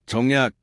정약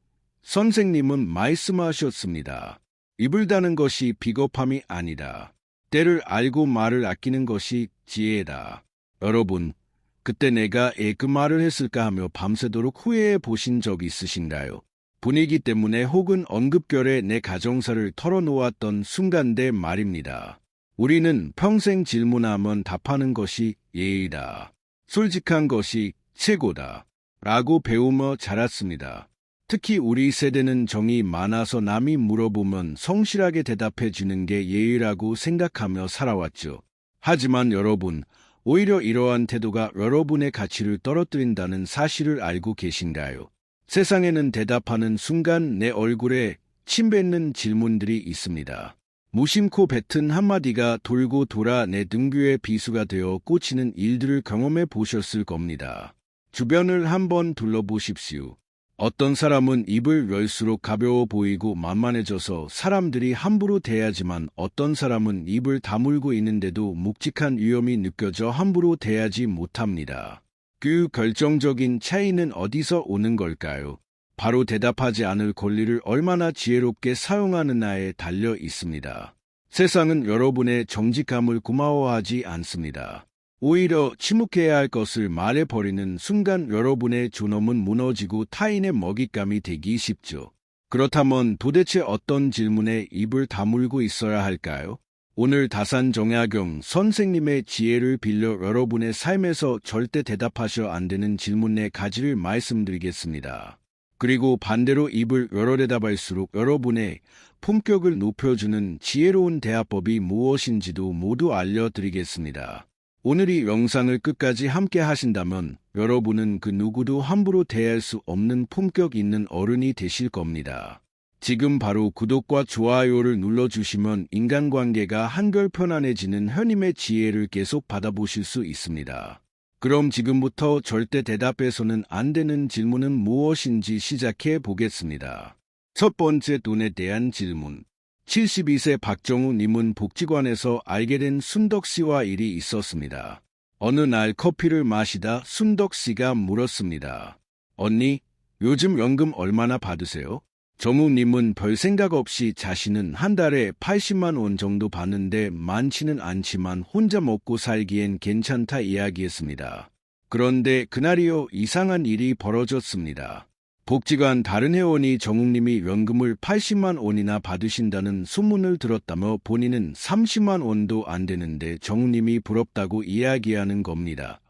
선생님은 말씀하셨습니다. 입을 닫는 것이 비겁함이 아니다. 때를 알고 말을 아끼는 것이 지혜다. 여러분, 그때 내가 그 말을 했을까 하며 밤새도록 후회해 보신 적 있으신가요? 분위기 때문에 혹은 언급결에 내 가정사를 털어놓았던 순간대 말입니다. 우리는 평생 질문하면 답하는 것이 예의다. 솔직한 것이 최고다. 라고 배우며 자랐습니다. 특히 우리 세대는 정이 많아서 남이 물어보면 성실하게 대답해 주는 게 예의라고 생각하며 살아왔죠. 하지만 여러분, 오히려 이러한 태도가 여러분의 가치를 떨어뜨린다는 사실을 알고 계신가요? 세상에는 대답하는 순간 내 얼굴에 침 뱉는 질문들이 있습니다. 무심코 뱉은 한마디가 돌고 돌아 내 등뒤에 비수가 되어 꽂히는 일들을 경험해 보셨을 겁니다. 주변을 한번 둘러보십시오. 어떤 사람은 입을 열수록 가벼워 보이고 만만해져서 사람들이 함부로 대하지만 어떤 사람은 입을 다물고 있는데도 묵직한 위험이 느껴져 함부로 대하지 못합니다. 그 결정적인 차이는 어디서 오는 걸까요? 바로 대답하지 않을 권리를 얼마나 지혜롭게 사용하느냐에 달려 있습니다. 세상은 여러분의 정직함을 고마워하지 않습니다. 오히려 침묵해야 할 것을 말해버리는 순간 여러분의 존엄은 무너지고 타인의 먹잇감이 되기 쉽죠. 그렇다면 도대체 어떤 질문에 입을 다물고 있어야 할까요? 오늘 다산 정약용 선생님의 지혜를 빌려 여러분의 삶에서 절대 대답하셔 안 되는 질문의 가지를 말씀드리겠습니다. 그리고 반대로 입을 열어 대답할수록 여러분의 품격을 높여주는 지혜로운 대화법이 무엇인지도 모두 알려드리겠습니다. 오늘 이 영상을 끝까지 함께 하신다면 여러분은 그 누구도 함부로 대할 수 없는 품격 있는 어른이 되실 겁니다. 지금 바로 구독과 좋아요를 눌러주시면 인간관계가 한결 편안해지는 현임의 지혜를 계속 받아보실 수 있습니다. 그럼 지금부터 절대 대답해서는 안 되는 질문은 무엇인지 시작해 보겠습니다. 첫 번째, 돈에 대한 질문. 72세 박정우님은 복지관에서 알게 된 순덕씨와 일이 있었습니다. 어느 날 커피를 마시다 순덕씨가 물었습니다. 언니, 요즘 연금 얼마나 받으세요? 정우님은 별 생각 없이 자신은 한 달에 80만 원 정도 받는데 많지는 않지만 혼자 먹고 살기엔 괜찮다 이야기했습니다. 그런데 그날이요, 이상한 일이 벌어졌습니다. 복지관 다른 회원이 정욱님이 연금을 80만 원이나 받으신다는 소문을 들었다며 본인은 30만 원도 안 되는데 정욱님이 부럽다고 이야기하는 겁니다.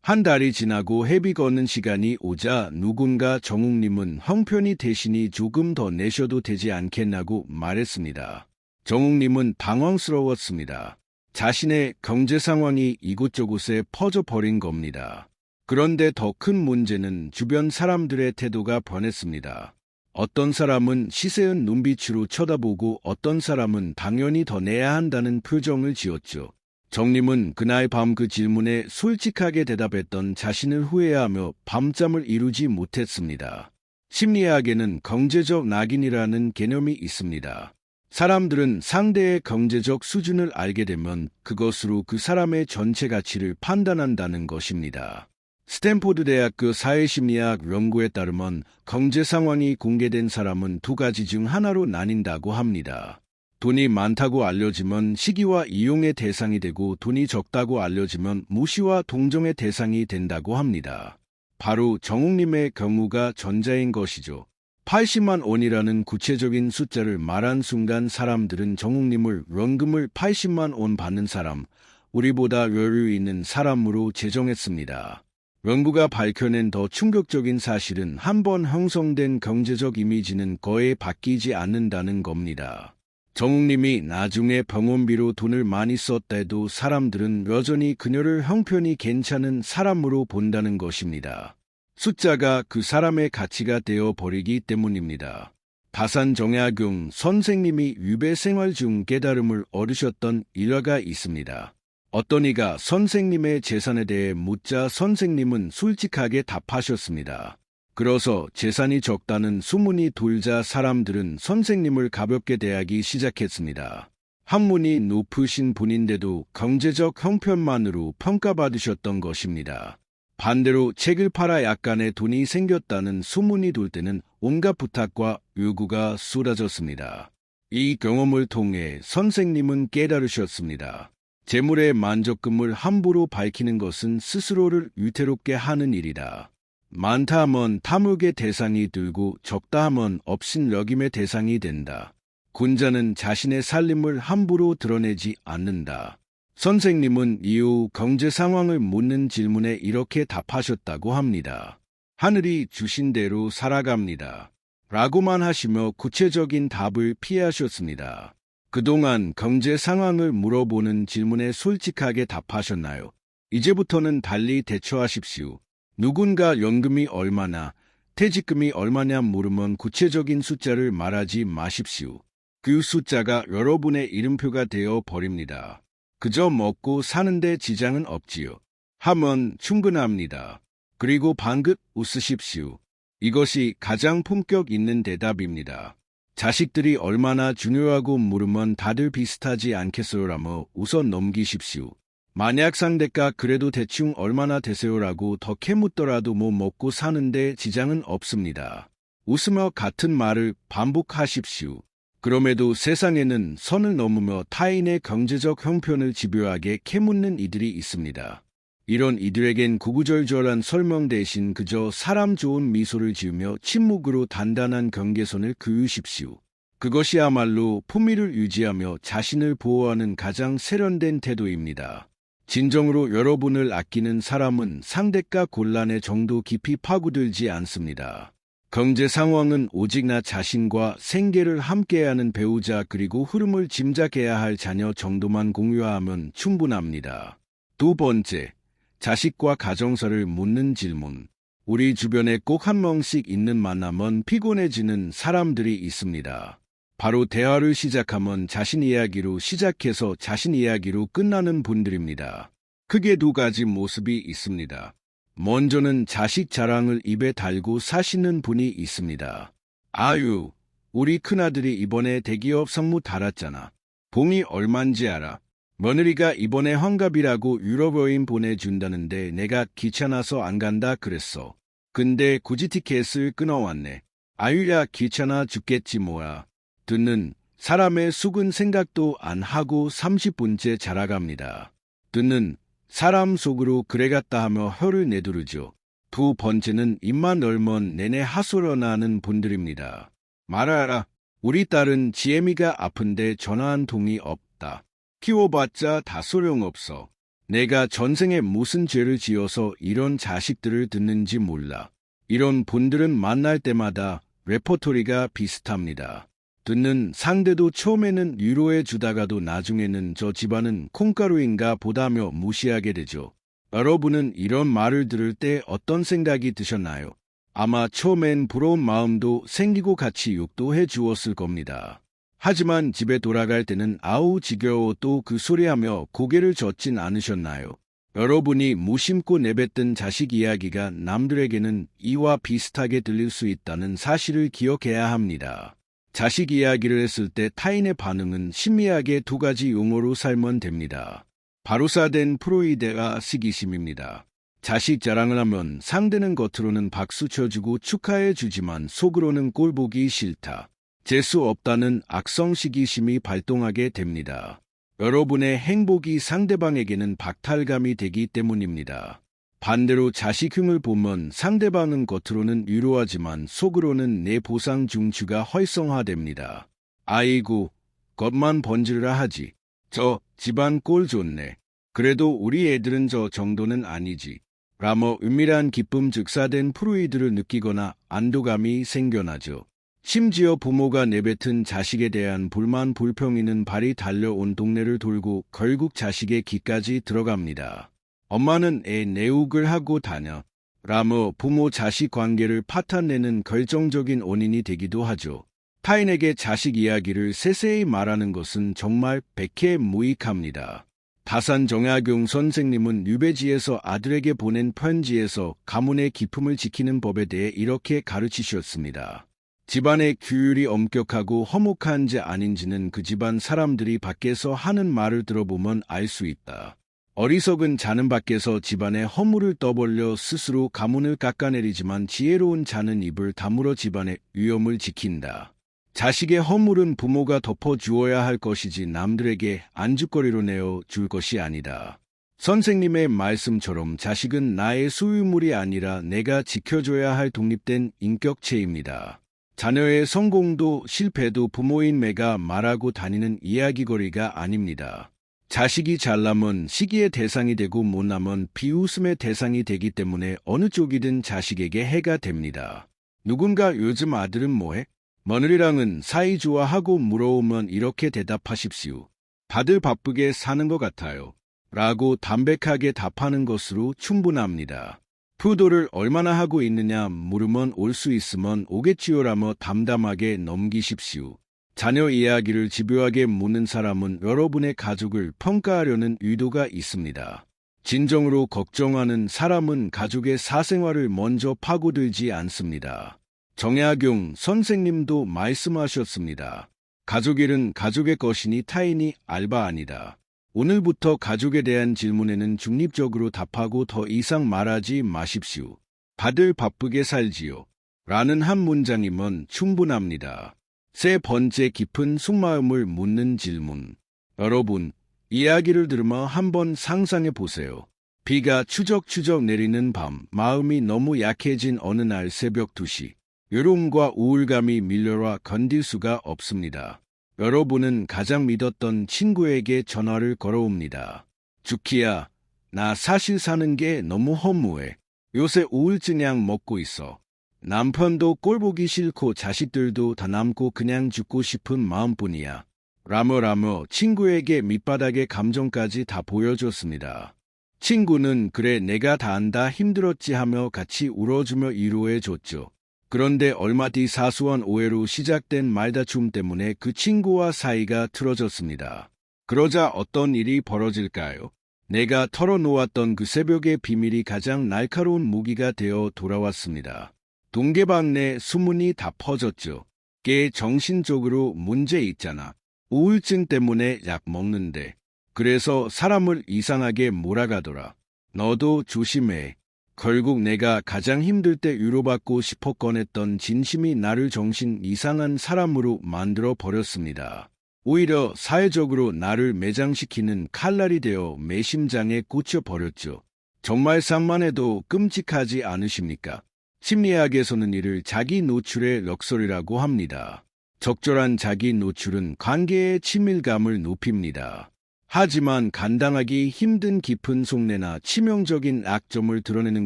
한 달이 지나고 회비 거는 시간이 오자 누군가 정욱님은 형편이 대신이 조금 더 내셔도 되지 않겠냐고 말했습니다. 정욱님은 당황스러웠습니다. 자신의 경제 상황이 이곳저곳에 퍼져버린 겁니다. 그런데 더 큰 문제는 주변 사람들의 태도가 변했습니다. 어떤 사람은 시세은 눈빛으로 쳐다보고 어떤 사람은 당연히 더 내야 한다는 표정을 지었죠. 정님은 그날 밤 그 질문에 솔직하게 대답했던 자신을 후회하며 밤잠을 이루지 못했습니다. 심리학에는 경제적 낙인이라는 개념이 있습니다. 사람들은 상대의 경제적 수준을 알게 되면 그것으로 그 사람의 전체 가치를 판단한다는 것입니다. 스탠포드 대학교 사회심리학 연구에 따르면 경제 상황이 공개된 사람은 두 가지 중 하나로 나뉜다고 합니다. 돈이 많다고 알려지면 시기와 이용의 대상이 되고 돈이 적다고 알려지면 무시와 동정의 대상이 된다고 합니다. 바로 정욱님의 경우가 전자인 것이죠. 80만 원이라는 구체적인 숫자를 말한 순간 사람들은 정욱님을 연금을 80만 원 받는 사람, 우리보다 여유 있는 사람으로 제정했습니다. 연구가 밝혀낸 더 충격적인 사실은 한번 형성된 경제적 이미지는 거의 바뀌지 않는다는 겁니다. 정욱님이 나중에 병원비로 돈을 많이 썼다 해도 사람들은 여전히 그녀를 형편이 괜찮은 사람으로 본다는 것입니다. 숫자가 그 사람의 가치가 되어 버리기 때문입니다. 다산 정약용 선생님이 유배 생활 중 깨달음을 얻으셨던 일화가 있습니다. 어떤 이가 선생님의 재산에 대해 묻자 선생님은 솔직하게 답하셨습니다. 그래서 재산이 적다는 소문이 돌자 사람들은 선생님을 가볍게 대하기 시작했습니다. 학문이 높으신 분인데도 경제적 형편만으로 평가받으셨던 것입니다. 반대로 책을 팔아 약간의 돈이 생겼다는 소문이 돌 때는 온갖 부탁과 요구가 쏟아졌습니다. 이 경험을 통해 선생님은 깨달으셨습니다. 재물의 만족금을 함부로 밝히는 것은 스스로를 위태롭게 하는 일이다. 많다 하면 탐욕의 대상이 되고 적다 하면 업신여김의 대상이 된다. 군자는 자신의 살림을 함부로 드러내지 않는다. 선생님은 이후 경제 상황을 묻는 질문에 이렇게 답하셨다고 합니다. 하늘이 주신 대로 살아갑니다. 라고만 하시며 구체적인 답을 피하셨습니다. 그동안 경제 상황을 물어보는 질문에 솔직하게 답하셨나요? 이제부터는 달리 대처하십시오. 누군가 연금이 얼마나, 퇴직금이 얼마냐 물으면 구체적인 숫자를 말하지 마십시오. 그 숫자가 여러분의 이름표가 되어 버립니다. 그저 먹고 사는데 지장은 없지요. 하면 충분합니다. 그리고 방긋 웃으십시오. 이것이 가장 품격 있는 대답입니다. 자식들이 얼마나 중요하고 물으면 다들 비슷하지 않겠어요라며 웃어 넘기십시오. 만약 상대가 그래도 대충 얼마나 되세요라고 더 캐묻더라도 뭐 먹고 사는데 지장은 없습니다. 웃으며 같은 말을 반복하십시오. 그럼에도 세상에는 선을 넘으며 타인의 경제적 형편을 집요하게 캐묻는 이들이 있습니다. 이런 이들에겐 구구절절한 설명 대신 그저 사람 좋은 미소를 지으며 침묵으로 단단한 경계선을 그으십시오. 그것이야말로 품위를 유지하며 자신을 보호하는 가장 세련된 태도입니다. 진정으로 여러분을 아끼는 사람은 상대가 곤란의 정도 깊이 파고들지 않습니다. 경제 상황은 오직 나 자신과 생계를 함께하는 배우자 그리고 흐름을 짐작해야 할 자녀 정도만 공유하면 충분합니다. 두 번째, 자식과 가정사를 묻는 질문. 우리 주변에 꼭 한 명씩 있는 만남은 피곤해지는 사람들이 있습니다. 바로 대화를 시작하면 자신 이야기로 시작해서 자신 이야기로 끝나는 분들입니다. 크게 두 가지 모습이 있습니다. 먼저는 자식 자랑을 입에 달고 사시는 분이 있습니다. 아유, 우리 큰아들이 이번에 대기업 상무 달았잖아. 봉이 얼만지 알아? 며느리가 이번에 환갑이라고 유럽 여행 보내준다는데 내가 귀찮아서 안 간다 그랬어. 근데 굳이 티켓을 끊어왔네. 아유야 귀찮아 죽겠지 뭐야. 듣는 사람의 속은 생각도 안 하고 30분째 자라갑니다. 듣는 사람 속으로 그래갔다 하며 혀를 내두르죠. 두 번째는 입만 열면 내내 하소연하는 분들입니다. 말하라. 우리 딸은 지혜미가 아픈데 전화 한 통이 없다. 키워봤자 다 소용없어. 내가 전생에 무슨 죄를 지어서 이런 자식들을 듣는지 몰라. 이런 분들은 만날 때마다 레퍼토리가 비슷합니다. 듣는 상대도 처음에는 위로해 주다가도 나중에는 저 집안은 콩가루인가 보다며 무시하게 되죠. 여러분은 이런 말을 들을 때 어떤 생각이 드셨나요? 아마 처음엔 부러운 마음도 생기고 같이 욕도 해 주었을 겁니다. 하지만 집에 돌아갈 때는 아우 지겨워 또 그 소리하며 고개를 젓진 않으셨나요? 여러분이 무심코 내뱉은 자식 이야기가 남들에게는 이와 비슷하게 들릴 수 있다는 사실을 기억해야 합니다. 자식 이야기를 했을 때 타인의 반응은 신미하게 두 가지 용어로 살면 됩니다. 바로사된 프로이데가 시기심입니다. 자식 자랑을 하면 상대는 겉으로는 박수 쳐주고 축하해 주지만 속으로는 꼴보기 싫다. 재수 없다는 악성 시기심이 발동하게 됩니다. 여러분의 행복이 상대방에게는 박탈감이 되기 때문입니다. 반대로 자식흉을 보면 상대방은 겉으로는 위로하지만 속으로는 내 보상 중추가 활성화됩니다. 아이고, 겉만 번지르라 하지. 저 집안 꼴 좋네. 그래도 우리 애들은 저 정도는 아니지. 라며 은밀한 기쁨 즉사된 프로이드를 느끼거나 안도감이 생겨나죠. 심지어 부모가 내뱉은 자식에 대한 불만 불평이는 발이 달려온 동네를 돌고 결국 자식의 귀까지 들어갑니다. 엄마는 애 내욱을 하고 다녀. 라며 부모 자식 관계를 파탄내는 결정적인 원인이 되기도 하죠. 타인에게 자식 이야기를 세세히 말하는 것은 정말 백해무익합니다. 다산 정약용 선생님은 유배지에서 아들에게 보낸 편지에서 가문의 기품을 지키는 법에 대해 이렇게 가르치셨습니다. 집안의 규율이 엄격하고 허묵한지 아닌지는 그 집안 사람들이 밖에서 하는 말을 들어보면 알 수 있다. 어리석은 자는 밖에서 집안의 허물을 떠벌려 스스로 가문을 깎아내리지만 지혜로운 자는 입을 다물어 집안의 위엄을 지킨다. 자식의 허물은 부모가 덮어주어야 할 것이지 남들에게 안주거리로 내어 줄 것이 아니다. 선생님의 말씀처럼 자식은 나의 소유물이 아니라 내가 지켜줘야 할 독립된 인격체입니다. 자녀의 성공도 실패도 부모인 매가 말하고 다니는 이야기거리가 아닙니다. 자식이 잘나면 시기의 대상이 되고 못나면 비웃음의 대상이 되기 때문에 어느 쪽이든 자식에게 해가 됩니다. 누군가 요즘 아들은 뭐해? 며느리랑은 사이 좋아하고 물어오면 이렇게 대답하십시오. 다들 바쁘게 사는 것 같아요. 라고 담백하게 답하는 것으로 충분합니다. 푸도를 얼마나 하고 있느냐 물으면 올 수 있으면 오겠지요라며 담담하게 넘기십시오. 자녀 이야기를 집요하게 묻는 사람은 여러분의 가족을 평가하려는 의도가 있습니다. 진정으로 걱정하는 사람은 가족의 사생활을 먼저 파고들지 않습니다. 정약용 선생님도 말씀하셨습니다. 가족 일은 가족의 것이니 타인이 알바 아니다. 오늘부터 가족에 대한 질문에는 중립적으로 답하고 더 이상 말하지 마십시오. 다들 바쁘게 살지요. 라는 한 문장이면 충분합니다. 세 번째, 깊은 속마음을 묻는 질문. 여러분, 이야기를 들으며 한번 상상해 보세요. 비가 추적추적 내리는 밤, 마음이 너무 약해진 어느 날 새벽 2시. 외로움과 우울감이 밀려와 견딜 수가 없습니다. 여러분은 가장 믿었던 친구에게 전화를 걸어옵니다. 주키야, 나 사실 사는 게 너무 허무해. 요새 우울증 약 먹고 있어. 남편도 꼴보기 싫고 자식들도 다 남고 그냥 죽고 싶은 마음뿐이야. 라며 친구에게 밑바닥의 감정까지 다 보여줬습니다. 친구는 그래 내가 다 안다 힘들었지 하며 같이 울어주며 위로해줬죠. 그런데 얼마 뒤 사소한 오해로 시작된 말다툼 때문에 그 친구와 사이가 틀어졌습니다. 그러자 어떤 일이 벌어질까요? 내가 털어놓았던 그 새벽의 비밀이 가장 날카로운 무기가 되어 돌아왔습니다. 동계방네 소문이 다 퍼졌죠. 걔 정신적으로 문제 있잖아. 우울증 때문에 약 먹는데. 그래서 사람을 이상하게 몰아가더라. 너도 조심해. 결국 내가 가장 힘들 때 위로받고 싶어 꺼냈던 진심이 나를 정신 이상한 사람으로 만들어 버렸습니다. 오히려 사회적으로 나를 매장시키는 칼날이 되어 내 심장에 꽂혀 버렸죠. 정말 상만해도 끔찍하지 않으십니까? 심리학에서는 이를 자기 노출의 럭설이라고 합니다. 적절한 자기 노출은 관계의 친밀감을 높입니다. 하지만 감당하기 힘든 깊은 속내나 치명적인 악점을 드러내는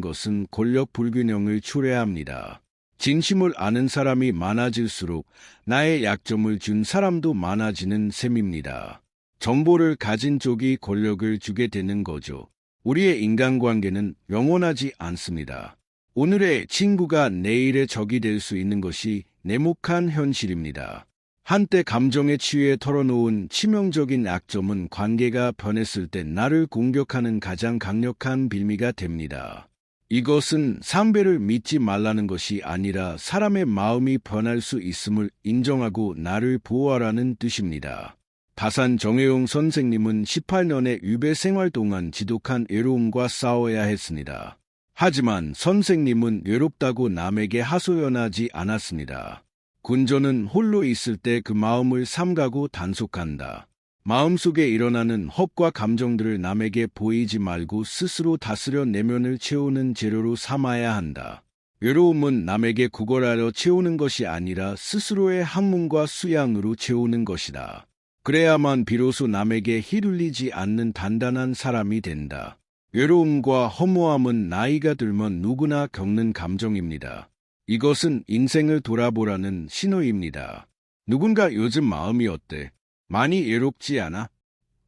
것은 권력 불균형을 초래합니다. 진심을 아는 사람이 많아질수록 나의 약점을 준 사람도 많아지는 셈입니다. 정보를 가진 쪽이 권력을 주게 되는 거죠. 우리의 인간관계는 영원하지 않습니다. 오늘의 친구가 내일의 적이 될 수 있는 것이 냉혹한 현실입니다. 한때 감정에 취해 털어놓은 치명적인 약점은 관계가 변했을 때 나를 공격하는 가장 강력한 빌미가 됩니다. 이것은 상대를 믿지 말라는 것이 아니라 사람의 마음이 변할 수 있음을 인정하고 나를 보호하라는 뜻입니다. 다산 정혜용 선생님은 18년의 유배 생활 동안 지독한 외로움과 싸워야 했습니다. 하지만 선생님은 외롭다고 남에게 하소연하지 않았습니다. 군조는 홀로 있을 때 그 마음을 삼가고 단속한다. 마음속에 일어나는 헛과 감정들을 남에게 보이지 말고 스스로 다스려 내면을 채우는 재료로 삼아야 한다. 외로움은 남에게 구걸하려 채우는 것이 아니라 스스로의 학문과 수양으로 채우는 것이다. 그래야만 비로소 남에게 휘둘리지 않는 단단한 사람이 된다. 외로움과 허무함은 나이가 들면 누구나 겪는 감정입니다. 이것은 인생을 돌아보라는 신호입니다. 누군가 요즘 마음이 어때? 많이 외롭지 않아?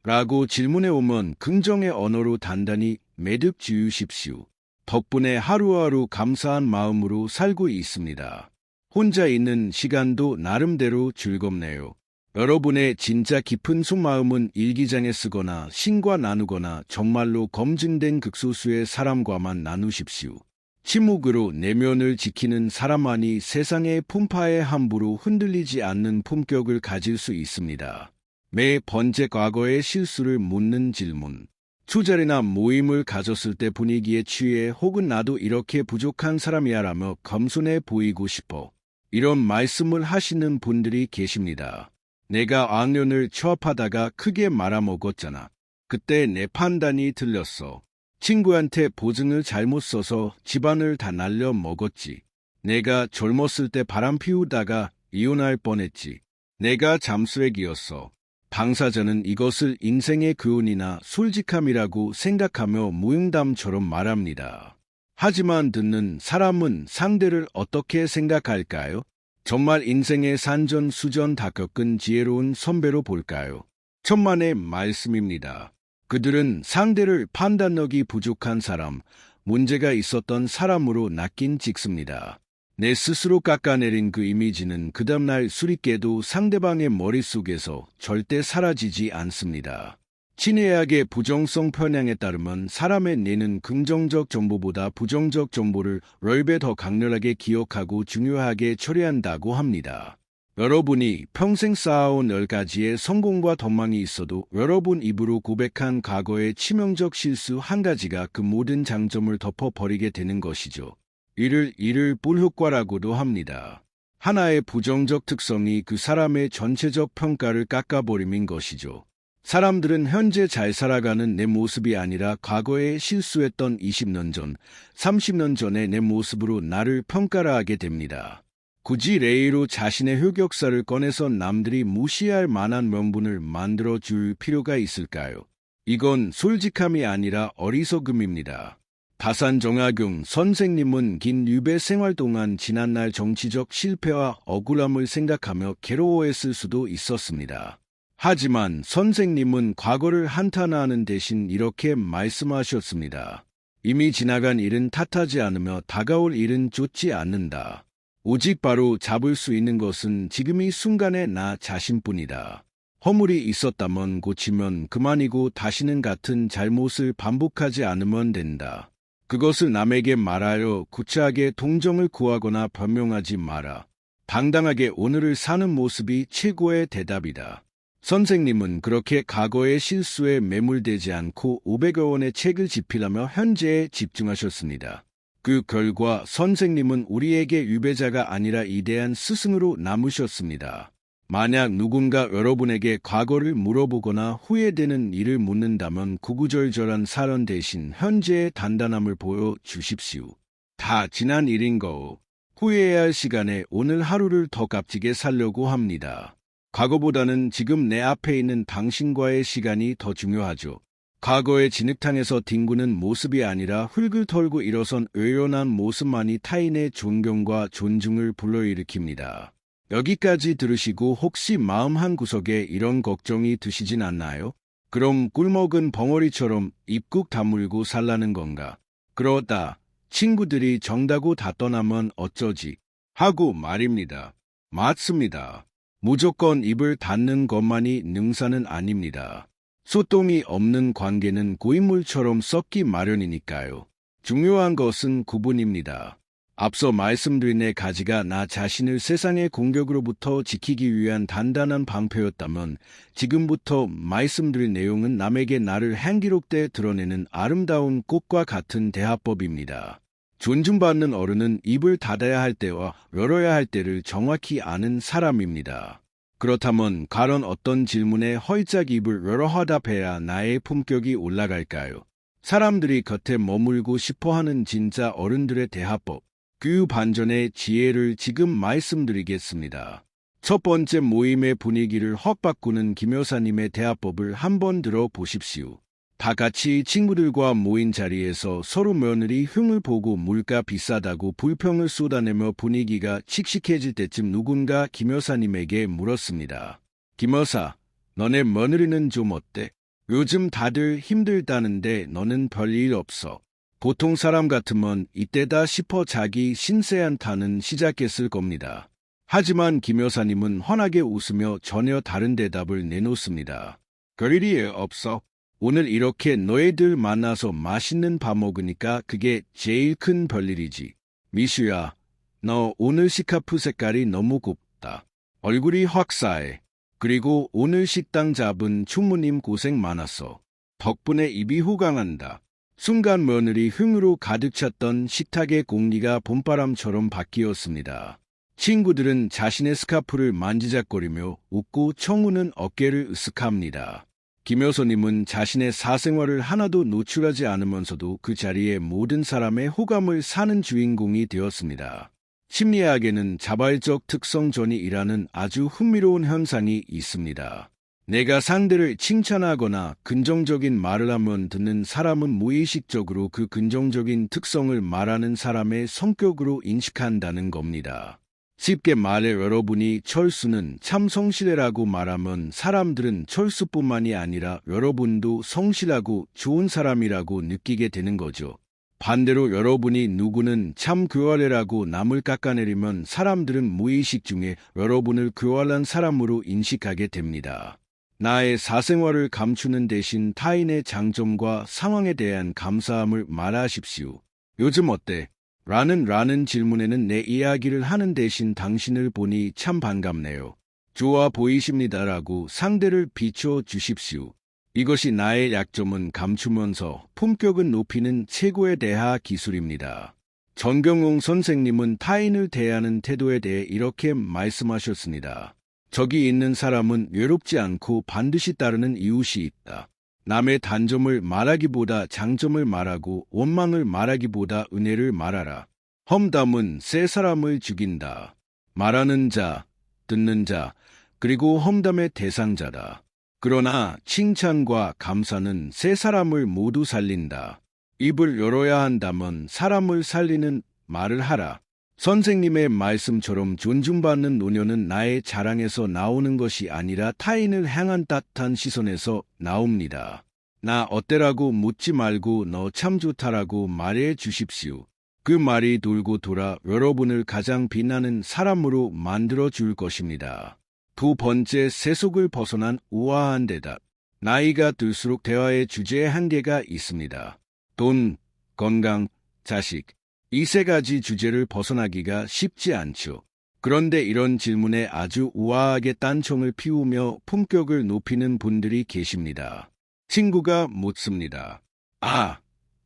라고 질문해 오면 긍정의 언어로 단단히 매듭 지으십시오. 덕분에 하루하루 감사한 마음으로 살고 있습니다. 혼자 있는 시간도 나름대로 즐겁네요. 여러분의 진짜 깊은 속마음은 일기장에 쓰거나 신과 나누거나 정말로 검증된 극소수의 사람과만 나누십시오. 침묵으로 내면을 지키는 사람만이 세상의 풍파에 함부로 흔들리지 않는 품격을 가질 수 있습니다. 매 번째 과거의 실수를 묻는 질문. 술자리나 모임을 가졌을 때 분위기에 취해 혹은 나도 이렇게 부족한 사람이야라며 겸손해 보이고 싶어 이런 말씀을 하시는 분들이 계십니다. 내가 악년을 취업하다가 크게 말아먹었잖아. 그때 내 판단이 틀렸어. 친구한테 보증을 잘못 써서 집안을 다 날려 먹었지. 내가 젊었을 때 바람 피우다가 이혼할 뻔했지. 내가 잠수reg이었어. 당사자는 이것을 인생의 교훈이나 솔직함이라고 생각하며 무용담처럼 말합니다. 하지만 듣는 사람은 상대를 어떻게 생각할까요? 정말 인생의 산전수전 다 겪은 지혜로운 선배로 볼까요? 천만의 말씀입니다. 그들은 상대를 판단력이 부족한 사람, 문제가 있었던 사람으로 낚인 찍습니다. 내 스스로 깎아내린 그 이미지는 그 다음날 술이 깨도 상대방의 머릿속에서 절대 사라지지 않습니다. 친애학의 부정성 편향에 따르면 사람의 뇌는 긍정적 정보보다 부정적 정보를 10배 더 강렬하게 기억하고 중요하게 처리한다고 합니다. 여러분이 평생 쌓아온 10가지의 성공과 덕망이 있어도 여러분 입으로 고백한 과거의 치명적 실수 한 가지가 그 모든 장점을 덮어버리게 되는 것이죠. 이를 불효과라고도 합니다. 하나의 부정적 특성이 그 사람의 전체적 평가를 깎아버림인 것이죠. 사람들은 현재 잘 살아가는 내 모습이 아니라 과거에 실수했던 20년 전, 30년 전의 내 모습으로 나를 평가하게 됩니다. 굳이 레이로 자신의 흑역사를 꺼내서 남들이 무시할 만한 명분을 만들어줄 필요가 있을까요? 이건 솔직함이 아니라 어리석음입니다. 다산정아경 선생님은 긴 유배 생활 동안 지난날 정치적 실패와 억울함을 생각하며 괴로워했을 수도 있었습니다. 하지만 선생님은 과거를 한탄하는 대신 이렇게 말씀하셨습니다. 이미 지나간 일은 탓하지 않으며 다가올 일은 쫓지 않는다. 오직 바로 잡을 수 있는 것은 지금 이 순간의 나 자신뿐이다. 허물이 있었다면 고치면 그만이고 다시는 같은 잘못을 반복하지 않으면 된다. 그것을 남에게 말하여 구차하게 동정을 구하거나 변명하지 마라. 당당하게 오늘을 사는 모습이 최고의 대답이다. 선생님은 그렇게 과거의 실수에 매몰되지 않고 500여 원의 책을 집필하며 현재에 집중하셨습니다. 그 결과 선생님은 우리에게 유배자가 아니라 위대한 스승으로 남으셨습니다. 만약 누군가 여러분에게 과거를 물어보거나 후회되는 일을 묻는다면 구구절절한 사연 대신 현재의 단단함을 보여주십시오. 다 지난 일인 거. 후회해야 할 시간에 오늘 하루를 더 값지게 살려고 합니다. 과거보다는 지금 내 앞에 있는 당신과의 시간이 더 중요하죠. 과거의 진흙탕에서 뒹구는 모습이 아니라 흙을 털고 일어선 의연한 모습만이 타인의 존경과 존중을 불러일으킵니다. 여기까지 들으시고 혹시 마음 한구석에 이런 걱정이 드시진 않나요? 그럼 꿀먹은 벙어리처럼 입국 다물고 살라는 건가? 그러다 친구들이 정다고 다 떠나면 어쩌지? 하고 말입니다. 맞습니다. 무조건 입을 닫는 것만이 능사는 아닙니다. 소통이 없는 관계는 고인물처럼 썩기 마련이니까요. 중요한 것은 구분입니다. 앞서 말씀드린 네 가지가 나 자신을 세상의 공격으로부터 지키기 위한 단단한 방패였다면 지금부터 말씀드린 내용은 남에게 나를 향기롭게 드러내는 아름다운 꽃과 같은 대화법입니다. 존중받는 어른은 입을 닫아야 할 때와 열어야 할 때를 정확히 아는 사람입니다. 그렇다면 과연 어떤 질문에 헐짝 입을 열어 화답해야 나의 품격이 올라갈까요? 사람들이 곁에 머물고 싶어하는 진짜 어른들의 대화법, 그 반전의 지혜를 지금 말씀드리겠습니다. 첫 번째 모임의 분위기를 확 바꾸는 김 여사님의 대화법을 한번 들어보십시오. 다 같이 친구들과 모인 자리에서 서로 며느리 흉을 보고 물가 비싸다고 불평을 쏟아내며 분위기가 칙칙해질 때쯤 누군가 김 여사님에게 물었습니다. 김 여사, 너네 며느리는 좀 어때? 요즘 다들 힘들다는데 너는 별일 없어. 보통 사람 같으면 이때다 싶어 자기 신세한탄은 시작했을 겁니다. 하지만 김 여사님은 환하게 웃으며 전혀 다른 대답을 내놓습니다. 별일이 없어. 오늘 이렇게 너희들 만나서 맛있는 밥 먹으니까 그게 제일 큰 별일이지. 미슈야, 너 오늘 스카프 색깔이 너무 곱다. 얼굴이 확 싸해. 그리고 오늘 식당 잡은 충무님 고생 많았어. 덕분에 입이 호강한다. 순간 며느리 흥으로 가득 찼던 식탁의 공기가 봄바람처럼 바뀌었습니다. 친구들은 자신의 스카프를 만지작거리며 웃고 청우는 어깨를 으쓱합니다. 김 여사님은 자신의 사생활을 하나도 노출하지 않으면서도 그 자리에 모든 사람의 호감을 사는 주인공이 되었습니다. 심리학에는 자발적 특성전이라는 아주 흥미로운 현상이 있습니다. 내가 상대를 칭찬하거나 긍정적인 말을 하면 듣는 사람은 무의식적으로 그 긍정적인 특성을 말하는 사람의 성격으로 인식한다는 겁니다. 쉽게 말해 여러분이 철수는 참 성실해라고 말하면 사람들은 철수뿐만이 아니라 여러분도 성실하고 좋은 사람이라고 느끼게 되는 거죠. 반대로 여러분이 누구는 참 교활해라고 남을 깎아내리면 사람들은 무의식 중에 여러분을 교활한 사람으로 인식하게 됩니다. 나의 사생활을 감추는 대신 타인의 장점과 상황에 대한 감사함을 말하십시오. 요즘 어때? 라는 질문에는 내 이야기를 하는 대신 당신을 보니 참 반갑네요. 좋아 보이십니다라고 상대를 비춰주십시오. 이것이 나의 약점은 감추면서 품격은 높이는 최고의 대화 기술입니다. 정경용 선생님은 타인을 대하는 태도에 대해 이렇게 말씀하셨습니다. 저기 있는 사람은 외롭지 않고 반드시 따르는 이웃이 있다. 남의 단점을 말하기보다 장점을 말하고 원망을 말하기보다 은혜를 말하라. 험담은 세 사람을 죽인다. 말하는 자, 듣는 자, 그리고 험담의 대상자다. 그러나 칭찬과 감사는 세 사람을 모두 살린다. 입을 열어야 한다면 사람을 살리는 말을 하라. 선생님의 말씀처럼 존중받는 노년은 나의 자랑에서 나오는 것이 아니라 타인을 향한 따뜻한 시선에서 나옵니다. 나 어때라고 묻지 말고 너 참 좋다라고 말해 주십시오. 그 말이 돌고 돌아 여러분을 가장 빛나는 사람으로 만들어 줄 것입니다. 두 번째, 세속을 벗어난 우아한 대답. 나이가 들수록 대화의 주제에 한계가 있습니다. 돈, 건강, 자식. 이 세 가지 주제를 벗어나기가 쉽지 않죠. 그런데 이런 질문에 아주 우아하게 딴청을 피우며 품격을 높이는 분들이 계십니다. 친구가 묻습니다. 아,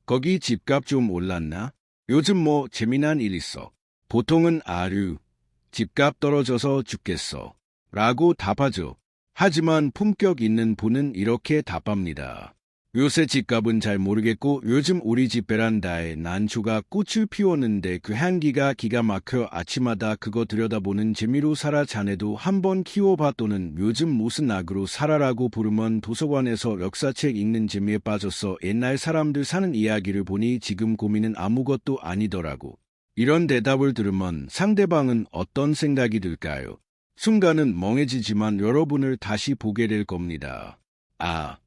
거기 집값 좀 올랐나? 요즘 뭐 재미난 일 있어? 보통은 아류, 집값 떨어져서 죽겠어. 라고 답하죠. 하지만 품격 있는 분은 이렇게 답합니다. 요새 집값은 잘 모르겠고 요즘 우리 집 베란다에 난초가 꽃을 피웠는데 그 향기가 기가 막혀 아침마다 그거 들여다보는 재미로 살아. 자네도 한번 키워봐. 또는 요즘 무슨 낙으로 살아라고 부르면 도서관에서 역사책 읽는 재미에 빠졌어. 옛날 사람들 사는 이야기를 보니 지금 고민은 아무것도 아니더라고. 이런 대답을 들으면 상대방은 어떤 생각이 들까요? 순간은 멍해지지만 여러분을 다시 보게 될 겁니다. 아,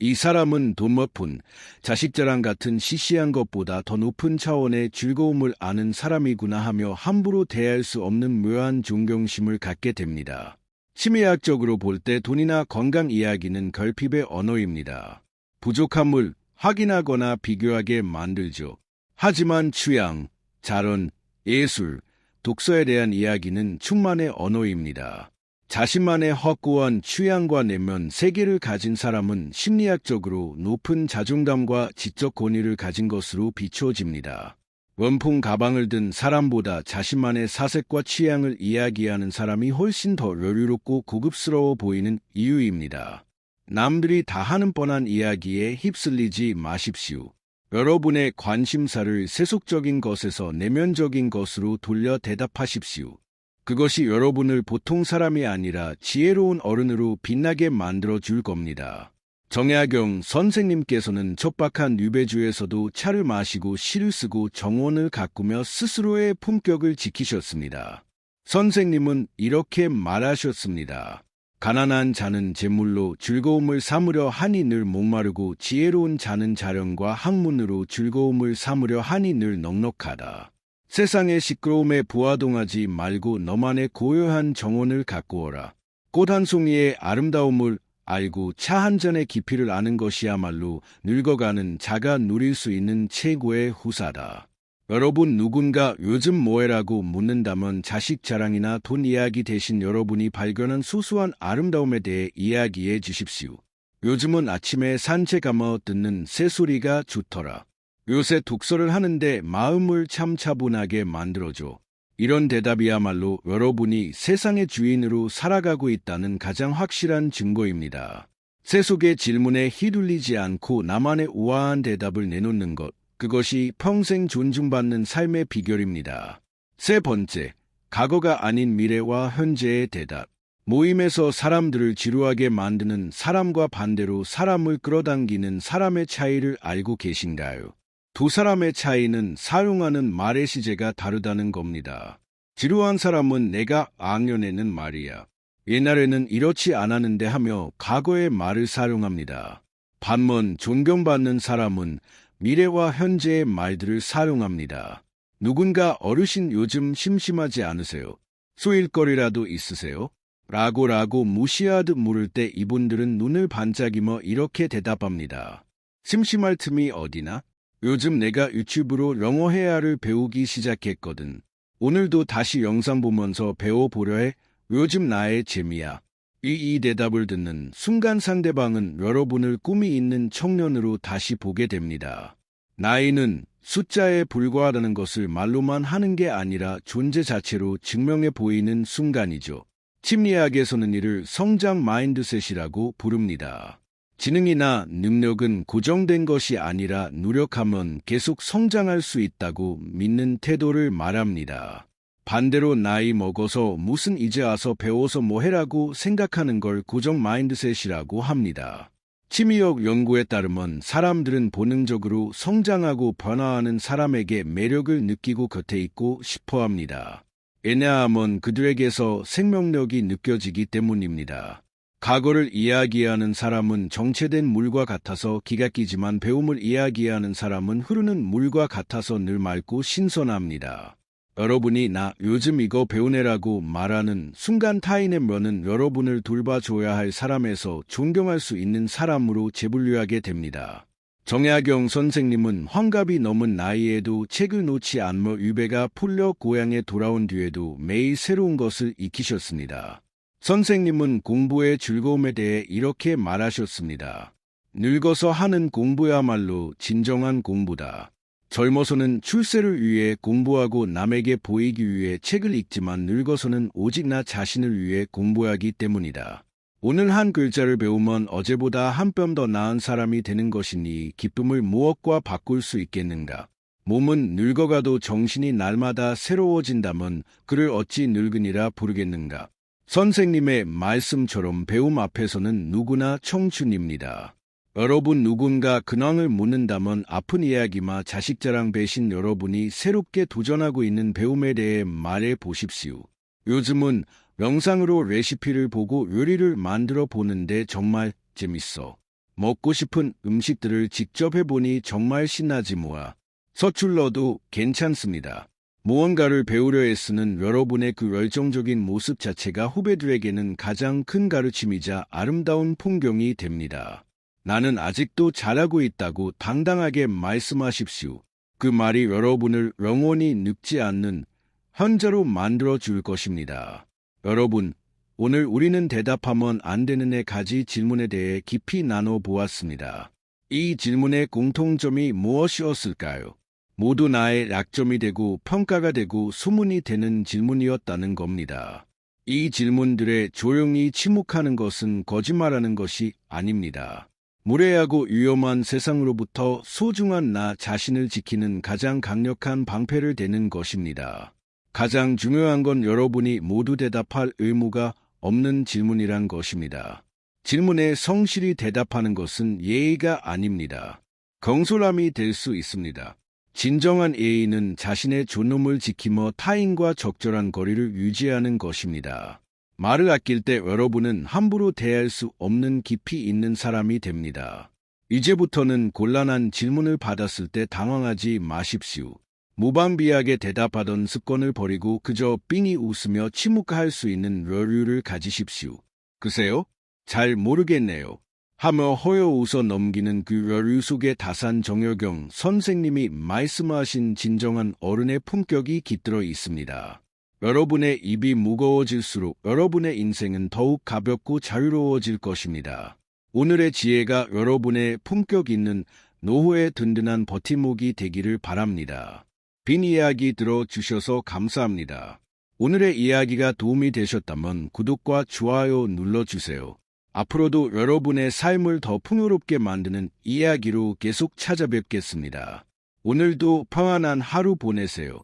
이 사람은 돈 몇 푼, 자식 자랑 같은 시시한 것보다 더 높은 차원의 즐거움을 아는 사람이구나 하며 함부로 대할 수 없는 묘한 존경심을 갖게 됩니다. 심리학적으로 볼 때 돈이나 건강 이야기는 결핍의 언어입니다. 부족함을 확인하거나 비교하게 만들죠. 하지만 취향, 자론, 예술, 독서에 대한 이야기는 충만의 언어입니다. 자신만의 확고한 취향과 내면 세계를 가진 사람은 심리학적으로 높은 자존감과 지적 권위를 가진 것으로 비춰집니다. 원품 가방을 든 사람보다 자신만의 사색과 취향을 이야기하는 사람이 훨씬 더 여유롭고 고급스러워 보이는 이유입니다. 남들이 다 하는 뻔한 이야기에 휩쓸리지 마십시오. 여러분의 관심사를 세속적인 것에서 내면적인 것으로 돌려 대답하십시오. 그것이 여러분을 보통 사람이 아니라 지혜로운 어른으로 빛나게 만들어 줄 겁니다. 정약용 선생님께서는 척박한 유배주에서도 차를 마시고 시를 쓰고 정원을 가꾸며 스스로의 품격을 지키셨습니다. 선생님은 이렇게 말하셨습니다. 가난한 자는 재물로 즐거움을 삼으려 하니 늘 목마르고 지혜로운 자는 자령과 학문으로 즐거움을 삼으려 하니 늘 넉넉하다. 세상의 시끄러움에 부화동하지 말고 너만의 고요한 정원을 가꾸어라. 꽃 한 송이의 아름다움을 알고 차 한 잔의 깊이를 아는 것이야말로 늙어가는 자가 누릴 수 있는 최고의 후사다. 여러분 누군가 요즘 뭐해라고 묻는다면 자식 자랑이나 돈 이야기 대신 여러분이 발견한 소소한 아름다움에 대해 이야기해 주십시오. 요즘은 아침에 산책하며 듣는 새소리가 좋더라. 요새 독서를 하는데 마음을 참 차분하게 만들어줘. 이런 대답이야말로 여러분이 세상의 주인으로 살아가고 있다는 가장 확실한 증거입니다. 세속의 질문에 휘둘리지 않고 나만의 우아한 대답을 내놓는 것, 그것이 평생 존중받는 삶의 비결입니다. 세 번째, 과거가 아닌 미래와 현재의 대답. 모임에서 사람들을 지루하게 만드는 사람과 반대로 사람을 끌어당기는 사람의 차이를 알고 계신가요? 두 사람의 차이는 사용하는 말의 시제가 다르다는 겁니다. 지루한 사람은 내가 악년에는 말이야. 옛날에는 이렇지 않았는데 하며 과거의 말을 사용합니다. 반면 존경받는 사람은 미래와 현재의 말들을 사용합니다. 누군가 어르신 요즘 심심하지 않으세요? 쏘일거리라도 있으세요? 라고 무시하듯 물을 때 이분들은 눈을 반짝이며 이렇게 대답합니다. 심심할 틈이 어디나? 요즘 내가 유튜브로 영어 회화를 배우기 시작했거든. 오늘도 다시 영상 보면서 배워보려 해. 요즘 나의 재미야. 이 대답을 듣는 순간 상대방은 여러분을 꿈이 있는 청년으로 다시 보게 됩니다. 나이는 숫자에 불과하다는 것을 말로만 하는 게 아니라 존재 자체로 증명해 보이는 순간이죠. 심리학에서는 이를 성장 마인드셋이라고 부릅니다. 지능이나 능력은 고정된 것이 아니라 노력하면 계속 성장할 수 있다고 믿는 태도를 말합니다. 반대로 나이 먹어서 무슨 이제 와서 배워서 뭐 해라고 생각하는 걸 고정 마인드셋이라고 합니다. 심리학 연구에 따르면 사람들은 본능적으로 성장하고 변화하는 사람에게 매력을 느끼고 곁에 있고 싶어 합니다. 왜냐하면 그들에게서 생명력이 느껴지기 때문입니다. 과거를 이야기하는 사람은 정체된 물과 같아서 기가 끼지만 배움을 이야기하는 사람은 흐르는 물과 같아서 늘 맑고 신선합니다. 여러분이 나 요즘 이거 배우네라고 말하는 순간 타인의 면은 여러분을 돌봐줘야 할 사람에서 존경할 수 있는 사람으로 재분류하게 됩니다. 정약용 선생님은 환갑이 넘은 나이에도 책을 놓지 않으며 유배가 풀려 고향에 돌아온 뒤에도 매일 새로운 것을 익히셨습니다. 선생님은 공부의 즐거움에 대해 이렇게 말하셨습니다. 늙어서 하는 공부야말로 진정한 공부다. 젊어서는 출세를 위해 공부하고 남에게 보이기 위해 책을 읽지만 늙어서는 오직 나 자신을 위해 공부하기 때문이다. 오늘 한 글자를 배우면 어제보다 한 뼘 더 나은 사람이 되는 것이니 기쁨을 무엇과 바꿀 수 있겠는가? 몸은 늙어가도 정신이 날마다 새로워진다면 그를 어찌 늙은이라 부르겠는가? 선생님의 말씀처럼 배움 앞에서는 누구나 청춘입니다. 여러분 누군가 근황을 묻는다면 아픈 이야기마 자식 자랑 배신 여러분이 새롭게 도전하고 있는 배움에 대해 말해 보십시오. 요즘은 영상으로 레시피를 보고 요리를 만들어 보는데 정말 재밌어. 먹고 싶은 음식들을 직접 해보니 정말 신나지 뭐야. 서툴러도 괜찮습니다. 무언가를 배우려 애쓰는 여러분의 그 열정적인 모습 자체가 후배들에게는 가장 큰 가르침이자 아름다운 풍경이 됩니다. 나는 아직도 잘하고 있다고 당당하게 말씀하십시오. 그 말이 여러분을 영원히 늙지 않는 현자로 만들어 줄 것입니다. 여러분, 오늘 우리는 대답하면 안 되는 4가지 질문에 대해 깊이 나눠 보았습니다. 이 질문의 공통점이 무엇이었을까요? 모두 나의 약점이 되고 평가가 되고 소문이 되는 질문이었다는 겁니다. 이 질문들에 조용히 침묵하는 것은 거짓말하는 것이 아닙니다. 무례하고 위험한 세상으로부터 소중한 나 자신을 지키는 가장 강력한 방패를 대는 것입니다. 가장 중요한 건 여러분이 모두 대답할 의무가 없는 질문이란 것입니다. 질문에 성실히 대답하는 것은 예의가 아닙니다. 경솔함이 될 수 있습니다. 진정한 예의는 자신의 존엄을 지키며 타인과 적절한 거리를 유지하는 것입니다. 말을 아낄 때 여러분은 함부로 대할 수 없는 깊이 있는 사람이 됩니다. 이제부터는 곤란한 질문을 받았을 때 당황하지 마십시오. 무방비하게 대답하던 습관을 버리고 그저 삥이 웃으며 침묵할 수 있는 여유를 가지십시오. 글쎄요? 잘 모르겠네요. 하며 허여 웃어 넘기는 그 여유 속에 다산 정여경 선생님이 말씀하신 진정한 어른의 품격이 깃들어 있습니다. 여러분의 입이 무거워질수록 여러분의 인생은 더욱 가볍고 자유로워질 것입니다. 오늘의 지혜가 여러분의 품격 있는 노후의 든든한 버팀목이 되기를 바랍니다. 빈 이야기 들어주셔서 감사합니다. 오늘의 이야기가 도움이 되셨다면 구독과 좋아요 눌러주세요. 앞으로도 여러분의 삶을 더 풍요롭게 만드는 이야기로 계속 찾아뵙겠습니다. 오늘도 평안한 하루 보내세요.